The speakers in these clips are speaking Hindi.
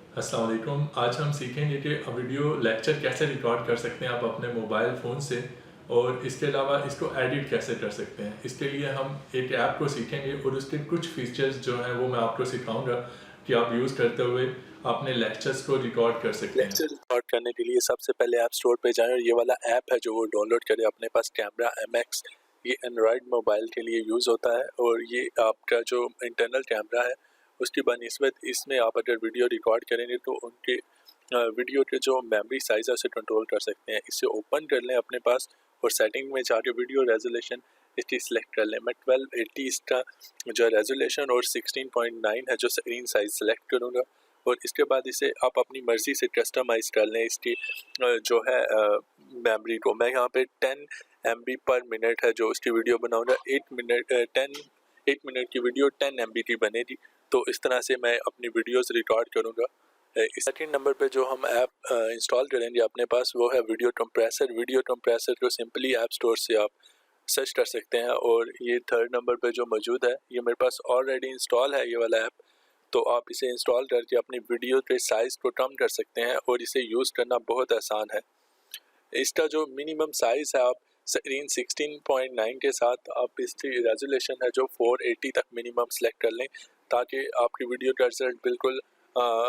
अस्सलाम वालेकुम। आज हम सीखेंगे कि वीडियो लेक्चर कैसे रिकॉर्ड कर सकते हैं आप अपने मोबाइल फ़ोन से, और इसके अलावा इसको एडिट कैसे कर सकते हैं। इसके लिए हम एक ऐप को सीखेंगे और उसके कुछ फीचर्स जो हैं वो मैं आपको सिखाऊंगा कि आप यूज़ करते हुए अपने लेक्चर्स को रिकॉर्ड कर सकते हैं। लेक्चर रिकॉर्ड करने के लिए सबसे पहले ऐप स्टोर पे जाएं और ये वाला ऐप है जो वो डाउनलोड करें अपने पास, कैमरा MX। ये एंड्रॉयड मोबाइल के लिए यूज़ होता है और ये आपका जो इंटरनल कैमरा है उसकी बनिस्बत इसमें आप अगर वीडियो रिकॉर्ड करेंगे तो उनके वीडियो के जो मेमोरी साइज़ है उसे कंट्रोल कर सकते हैं। इसे ओपन कर लें अपने पास और सेटिंग में जाके वीडियो रेजोल्यूशन इसकी सिलेक्ट कर लें। मैं 1280 इसका जो रेजोल्यूशन और 16.9 है जो स्क्रीन साइज सेलेक्ट करूँगा और इसके बाद इसे आप अपनी मर्ज़ी से कस्टमाइज़ कर लें इसकी जो है मेमोरी को। मैं यहाँ पे 10 MB पर मिनट है जो उसकी वीडियो बनाऊँगा। 8 मिनट की वीडियो 10 MB की बनेगी। तो इस तरह से मैं अपनी वीडियोज़ रिकॉर्ड करूँगा। सेकंड नंबर पे जो हम ऐप इंस्टॉल करेंगे अपने पास वो है वीडियो कंप्रेसर। वीडियो कंप्रेसर को सिंपली ऐप स्टोर से आप सर्च कर सकते हैं और ये थर्ड नंबर पे जो मौजूद है ये मेरे पास ऑलरेडी इंस्टॉल है ये वाला ऐप। तो आप इसे इंस्टॉल करके अपनी वीडियो के साइज़ को कम कर सकते हैं और इसे यूज़ करना बहुत आसान है। इसका जो मिनिमम साइज़ है आप स्क्रीन 16.9 के साथ आप इसकी रेजोल्यूशन है जो 480 तक मिनिमम सेलेक्ट कर लें ताकि आपकी वीडियो का रिजल्ट बिल्कुल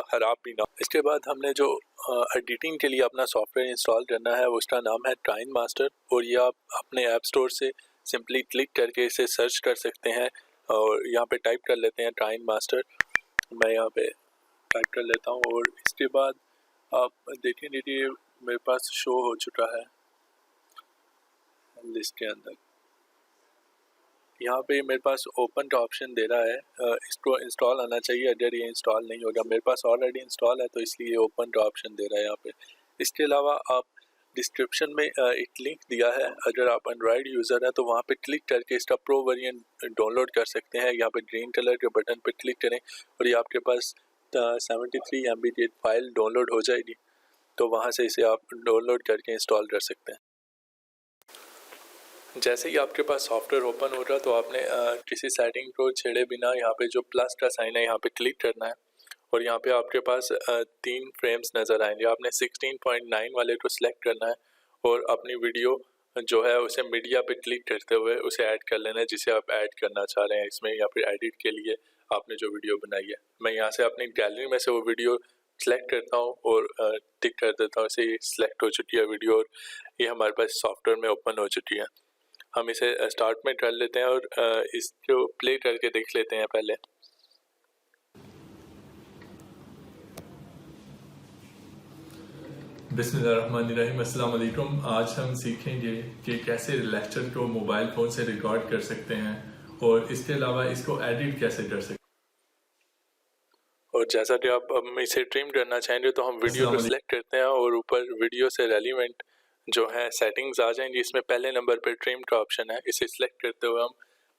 ख़राब भी ना हो। इसके बाद हमने जो एडिटिंग के लिए अपना सॉफ्टवेयर इंस्टॉल करना है उसका नाम है काइन मास्टर और ये आप अपने ऐप स्टोर से सिंपली क्लिक करके इसे सर्च कर सकते हैं और यहाँ पे टाइप कर लेते हैं काइन मास्टर। मैं यहाँ पे टाइप कर लेता हूँ और इसके बाद आप देखेंगे कि मेरे पास शो हो चुका है लिस्ट के अंदर। यहाँ पे मेरे पास ओपन का ऑप्शन दे रहा है, इसको इंस्टॉल आना चाहिए। अगर ये इंस्टॉल नहीं होगा, मेरे पास ऑलरेडी इंस्टॉल है तो इसलिए ओपन का ऑप्शन दे रहा है यहाँ पे। इसके अलावा आप डिस्क्रिप्शन में एक लिंक दिया है, अगर आप एंड्रॉयड यूज़र हैं तो वहाँ पे क्लिक करके इसका प्रो वेरिएंट डाउनलोड कर सकते हैं। यहाँ पे ग्रीन कलर के बटन पे क्लिक करें और ये आपके पास 73 MB की फाइल डाउनलोड हो जाएगी। तो वहाँ से इसे आप डाउनलोड करके इंस्टॉल कर सकते हैं। जैसे ही आपके पास सॉफ्टवेयर ओपन होगा तो आपने किसी सेटिंग को छेड़े बिना यहाँ पे जो प्लस का साइन है यहाँ पे क्लिक करना है और यहाँ पे आपके पास 3 फ्रेम्स नज़र आएंगे। आपने 16.9 वाले को सिलेक्ट करना है और अपनी वीडियो जो है उसे मीडिया पे क्लिक करते हुए उसे ऐड कर लेना है जिसे आप ऐड करना चाह रहे हैं इसमें, या फिर एडिट के लिए आपने जो वीडियो बनाई है। मैं यहाँ से अपनी गैलरी में से वो वीडियो सेलेक्ट करता हूँ और टिक कर देता हूँ। इसे सिलेक्ट हो चुकी है वीडियो और ये हमारे पास सॉफ्टवेयर में ओपन हो चुकी है। हम इसे स्टार्ट में कर लेते हैं और इसको प्ले करके देख लेते हैं पहले। बिस्मिल्लाहिर्रहमानिर्रहीम। अस्सलाम वालेकुम। आज हम सीखेंगे कि कैसे लेक्चर को मोबाइल फ़ोन से रिकॉर्ड कर सकते हैं और इसके अलावा इसको एडिट कैसे कर सकते और जैसा कि आप हम इसे ट्रिम करना चाहेंगे तो हम हैं। वीडियो अस्सलाम को वालेकुम। सिलेक्ट करते हैं और ऊपर वीडियो से रेलिवेंट जो है सेटिंग्स आ जाएंगी। इसमें पहले नंबर पर ट्रिम का ऑप्शन है, इसे सिलेक्ट करते हुए हम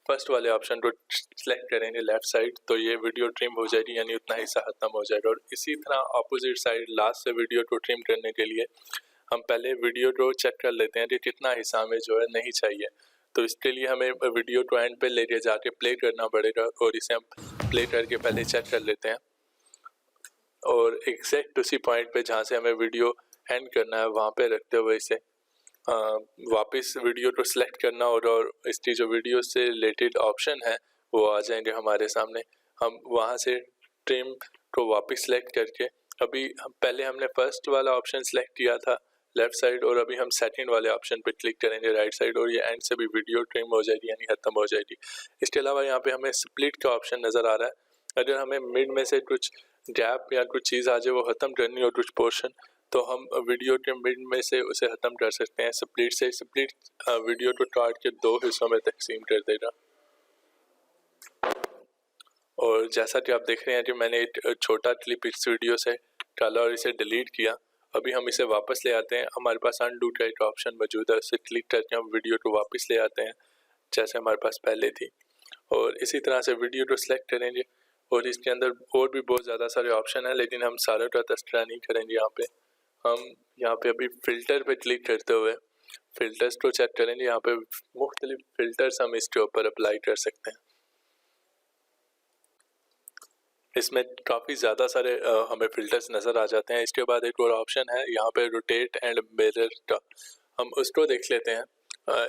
फर्स्ट वाले ऑप्शन को सिलेक्ट करेंगे लेफ्ट साइड, तो ये वीडियो ट्रिम हो जाएगी, यानी उतना हिस्सा खत्म हो जाएगा। और इसी तरह अपोजिट साइड लास्ट से वीडियो को ट्रिम करने के लिए हम पहले वीडियो को चेक कर लेते हैं कि कितना हिस्सा हमें जो है नहीं चाहिए। तो इसके लिए हमें वीडियो को एंड पे लेके जाके प्ले करना पड़ेगा और इसे हम प्ले करके पहले चेक कर लेते हैं और एग्जैक्ट उसी पॉइंट पे जहाँ से हमें वीडियो एंड करना है वहाँ पे रखते हुए इसे वापस वीडियो को सिलेक्ट करना और इसकी जो वीडियो से रिलेटेड ऑप्शन है वो आ जाएंगे हमारे सामने। हम वहाँ से ट्रिम को वापस सिलेक्ट करके अभी पहले हमने फर्स्ट वाला ऑप्शन सिलेक्ट किया था लेफ्ट साइड और अभी हम सेकंड वाले ऑप्शन पे क्लिक करेंगे राइट साइड और ये एंड से भी वीडियो ट्रिम हो जाएगी, यानी खत्म हो जाएगी। इसके अलावा यहाँ पे हमें स्प्लिट का ऑप्शन नज़र आ रहा है। अगर हमें मिड में से कुछ गैप या कुछ चीज़ आ जाए वो ख़त्म करनी हो कुछ पोर्शन, तो हम वीडियो के मिड में से उसे ख़त्म कर सकते हैं स्प्लिट से। स्प्लिट वीडियो को काट के 2 हिस्सों में तकसीम कर देगा। और जैसा कि आप देख रहे हैं कि मैंने एक छोटा क्लिप इस वीडियो से डाला और इसे डिलीट किया। अभी हम इसे वापस ले आते हैं। हमारे पास अनडू का एक ऑप्शन मौजूद है, उसे क्लिक करके हम वीडियो को वापस ले आते हैं जैसे हमारे पास पहले थी और इसी तरह से वीडियो को सिलेक्ट करेंगे। और इसके अंदर और भी बहुत ज़्यादा सारे ऑप्शन हैं लेकिन हम सारों का तस्करा नहीं करेंगे। हम यहाँ पे अभी फ़िल्टर पे क्लिक करते हुए फ़िल्टर्स को चेक करेंगे। यहाँ पे मुख्तलिफ फ़िल्टर्स हम इसके ऊपर अप्लाई कर सकते हैं। इसमें काफ़ी ज़्यादा सारे हमें फ़िल्टर्स नज़र आ जाते हैं। इसके बाद एक और ऑप्शन है यहाँ पे रोटेट एंड मिरर का, हम उसको देख लेते हैं।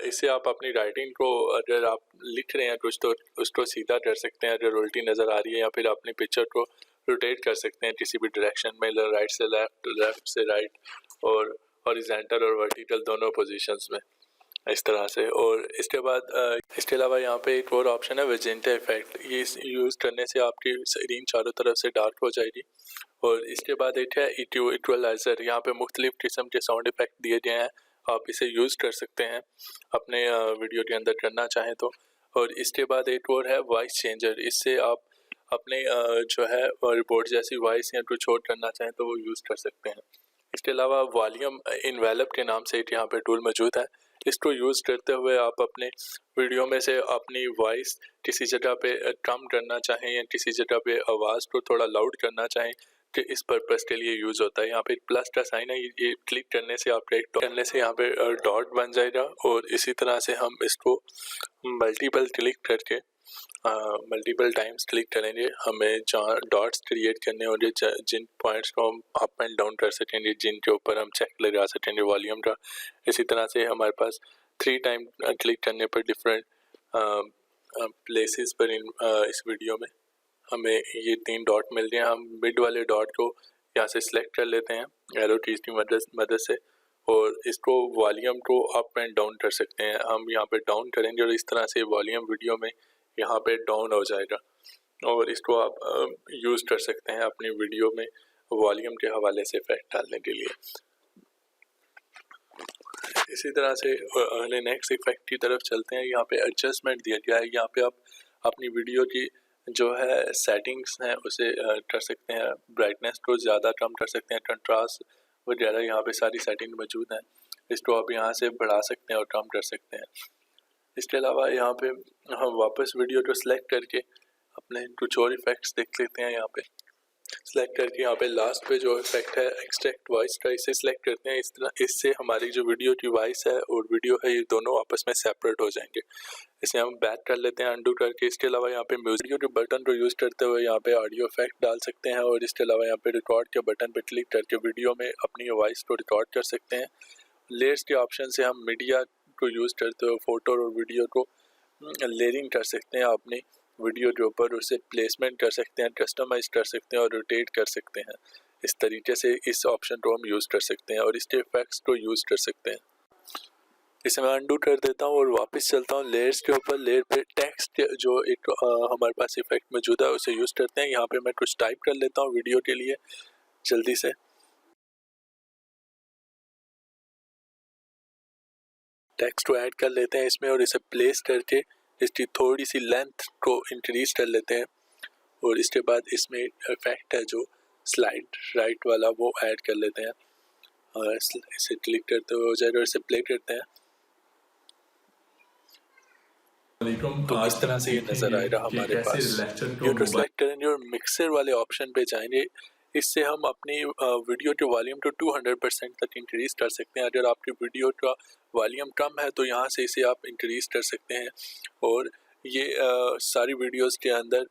इससे आप अपनी राइटिंग को, अगर आप लिख रहे हैं कुछ तो उसको सीधा कर सकते हैं अगर उल्टी नज़र आ रही है, या फिर अपनी पिक्चर को रोटेट कर सकते हैं किसी भी डायरेक्शन में, राइट से लेफ्ट, लेफ्ट से राइट, और हॉरिजॉन्टल और वर्टिकल दोनों पोजीशंस में, इस तरह से। और इसके बाद इसके अलावा यहाँ पे एक और ऑप्शन है वेजेंटा इफेक्ट, ये यूज़ करने से आपकी स्क्रीन चारों तरफ से डार्क हो जाएगी। और इसके बाद एक है इक्वलाइज़र, यहाँ पे मुख्तलिफ किस्म के साउंड इफेक्ट दिए गए हैं, आप इसे यूज़ कर सकते हैं अपने वीडियो के अंदर करना चाहें तो। और इसके बाद एक और है वॉइस चेंजर, इससे आप अपने जो है रिपोर्ट जैसी वॉइस या कुछ और करना चाहें तो वो यूज़ कर सकते हैं। इसके अलावा वॉल्यूम इनवेलप के नाम से एक यहाँ पे टूल मौजूद है, इसको यूज़ करते हुए आप अपने वीडियो में से अपनी वॉइस किसी जगह पे कम करना चाहें या किसी जगह पे आवाज़ को थोड़ा लाउड करना चाहें तो इस पर्पज़ के लिए यूज़ होता है। यहाँ पे प्लस का साइन है, ये क्लिक करने से आप करने से यहाँ पे डॉट बन जाएगा, और इसी तरह से हम इसको मल्टीपल क्लिक करके मल्टीपल टाइम्स क्लिक करेंगे, हमें जहाँ डॉट्स क्रिएट करने होंगे, जिन पॉइंट्स को हम अप एंड डाउन कर सकेंगे, जिनके ऊपर हम चेक लगा सकेंगे वॉल्यूम का, इसी तरह से हमारे पास 3 टाइम क्लिक करने पर डिफरेंट प्लेसेस पर इस वीडियो में हमें ये 3 डॉट मिल रहे हैं। हम मिड वाले डॉट को यहाँ से सिलेक्ट कर लेते हैं एरो कीज की मदद से, और इसको वॉल्यूम को अप एंड डाउन कर सकते हैं। हम यहाँ पे डाउन करेंगे और इस तरह से वॉल्यूम वीडियो में यहाँ पे डाउन हो जाएगा, और इसको आप यूज़ कर सकते हैं अपनी वीडियो में वॉल्यूम के हवाले से इफेक्ट डालने के लिए। इसी तरह से नेक्स्ट इफेक्ट की तरफ चलते हैं। यहाँ पे एडजस्टमेंट दिया गया है, यहाँ पे आप अपनी वीडियो की जो है सेटिंग्स हैं उसे कर सकते हैं, ब्राइटनेस को ज़्यादा कम कर सकते हैं, कंट्रास्ट वगैरह यहाँ पे सारी सेटिंग मौजूद हैं। इसको आप यहाँ से बढ़ा सकते हैं और कम कर सकते हैं। इसके अलावा यहाँ पे हम वापस वीडियो को सिलेक्ट करके अपने कुछ और इफेक्ट्स देख लेते हैं। यहाँ पे सिलेक्ट करके यहाँ पे लास्ट पे जो इफेक्ट है एक्सट्रैक्ट वॉइस का, इसे सिलेक्ट करते हैं। इस तरह इससे हमारी जो वीडियो की वॉइस है और वीडियो है ये दोनों आपस में सेपरेट हो जाएंगे। इसे हम बैक कर लेते हैं अंडू करके। इसके अलावा यहाँ पे म्यूजिक के बटन को यूज़ करते हुए यहाँ पे ऑडियो इफेक्ट डाल सकते हैं, और इसके अलावा यहाँ पे रिकॉर्ड के बटन पे क्लिक करके वीडियो में अपनी वॉइस को रिकॉर्ड कर सकते हैं। लेयर्स के ऑप्शन से हम मीडिया को यूज़ करते हुए फ़ोटो और वीडियो को लेयरिंग कर सकते हैं, अपनी वीडियो के ऊपर उसे प्लेसमेंट कर सकते हैं, कस्टमाइज कर सकते हैं और रोटेट कर सकते हैं। इस तरीके से इस ऑप्शन को हम यूज़ कर सकते हैं और इसके इफेक्ट्स को यूज़ कर सकते हैं। इसे मैं अंडू कर देता हूँ और वापस चलता हूँ लेयर्स के ऊपर। लेयर पे टेक्स्ट जो एक हमारे पास इफेक्ट मौजूद है उसे यूज़ करते हैं। यहाँ पे मैं कुछ टाइप कर लेता हूँ वीडियो के लिए जल्दी से। टेक्स्ट को ऐड कर लेते हैं इसमें और इसे प्लेस करके इसकी थोड़ी सी लेंथ को इंक्रीज कर लेते हैं, और इसके बाद इसमें इफेक्ट है जो स्लाइड राइट वाला वो ऐड कर लेते हैं, और इसे क्लिक करते हुए हो जाएगा और इसे प्ले करते हैं तो इस तरह से ये नज़र आएगा हमारे पास। ये को सिलेक्ट करेंगे और मिक्सर वाले ऑप्शन पे जाएंगे। इससे हम अपनी वीडियो के वॉल्यूम को 200% तक इंक्रीज़ कर सकते हैं। अगर आपकी वीडियो का वॉल्यूम कम है तो यहाँ से इसे आप इंक्रीज़ कर सकते हैं, और ये सारी वीडियोस के अंदर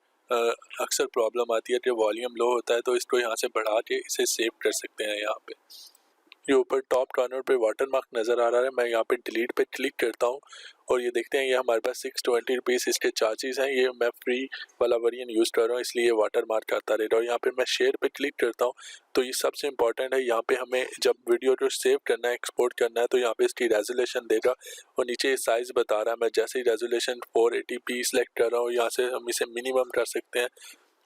अक्सर प्रॉब्लम आती है कि वॉल्यूम लो होता है, तो इसको यहाँ से बढ़ा के इसे सेव कर सकते हैं। यहाँ पे ये ऊपर टॉप कॉर्नर पे वाटर मार्क नज़र आ रहा है, मैं यहाँ पे डिलीट पे क्लिक करता हूँ और ये देखते हैं ये हमारे पास 620 रुपीज़ इसके चार्जेस हैं। ये मैं फ्री वाला वर्जन यूज़ कर रहा हूँ इसलिए वाटर मार्क आता रहेगा। और यहाँ पे मैं शेयर पे क्लिक करता हूँ तो ये सबसे इंपॉर्टेंट है। यहाँ पे हमें जब वीडियो को सेव करना है, एक्सपोर्ट करना है, तो यहाँ पे इसकी रेजोल्यूशन देगा और नीचे ये साइज़ बता रहा है। मैं जैसे ही रेजोल्यूशन 480p सेलेक्ट कर रहा हूँ यहाँ से हम इसे मिनिमम कर सकते हैं,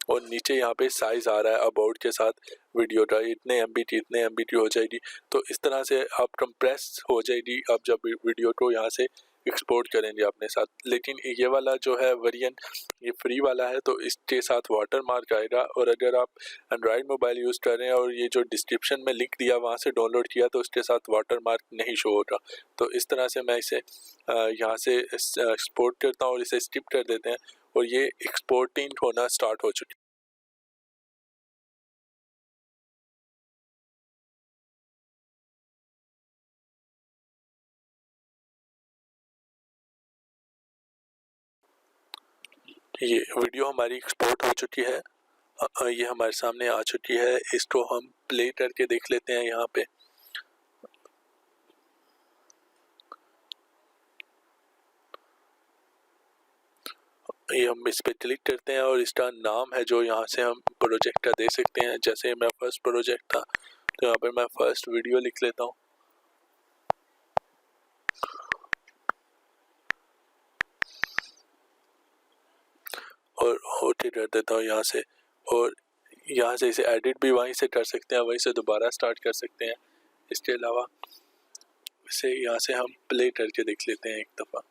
और नीचे यहाँ पे साइज़ आ रहा है अबाउट के साथ वीडियो का, इतने MB की हो जाएगी। तो इस तरह से आप कंप्रेस हो जाएगी आप जब वीडियो को यहाँ से एक्सपोर्ट करेंगे अपने साथ। लेकिन ये वाला जो है वेरिएंट ये फ्री वाला है तो इसके साथ वाटर मार्क आएगा, और अगर आप एंड्रॉयड मोबाइल यूज़ कर रहे हैं और ये जो डिस्क्रिप्शन में लिंक दिया वहाँ से डाउनलोड किया तो उसके साथ वाटर मार्क नहीं शो होगा। तो इस तरह से मैं इसे यहाँ से एक्सपोर्ट करता हूँ और इसे स्किप कर देते हैं, और ये एक्सपोर्टिंग होना स्टार्ट हो चुकी है। ये वीडियो हमारी एक्सपोर्ट हो चुकी है ये हमारे सामने आ चुकी है, इसको हम प्ले करके देख लेते हैं। यहाँ पे ये हम इस पे क्लिक करते हैं और इसका नाम है जो यहाँ से हम प्रोजेक्ट का दे सकते हैं। जैसे मेरा फर्स्ट प्रोजेक्ट था तो यहाँ पर मैं फर्स्ट वीडियो लिख लेता हूँ और ओके कर देता हूँ यहाँ से। और यहाँ से इसे एडिट भी वहीं से कर सकते हैं, वहीं से दोबारा स्टार्ट कर सकते हैं। इसके अलावा इसे यहाँ से हम प्ले करके देख लेते हैं एक दफ़ा।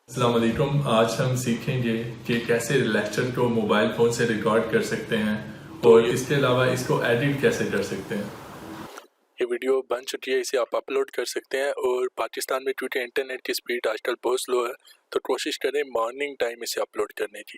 अस्सलाम वालेकुम। आज हम सीखेंगे कि कैसे लेक्चर को मोबाइल फ़ोन से रिकॉर्ड कर सकते हैं और इसके अलावा इसको एडिट कैसे कर सकते हैं। ये वीडियो बन चुकी है, इसे आप अपलोड कर सकते हैं। और पाकिस्तान में क्योंकि इंटरनेट की स्पीड आजकल बहुत स्लो है तो कोशिश करें मॉर्निंग टाइम इसे अपलोड करने की।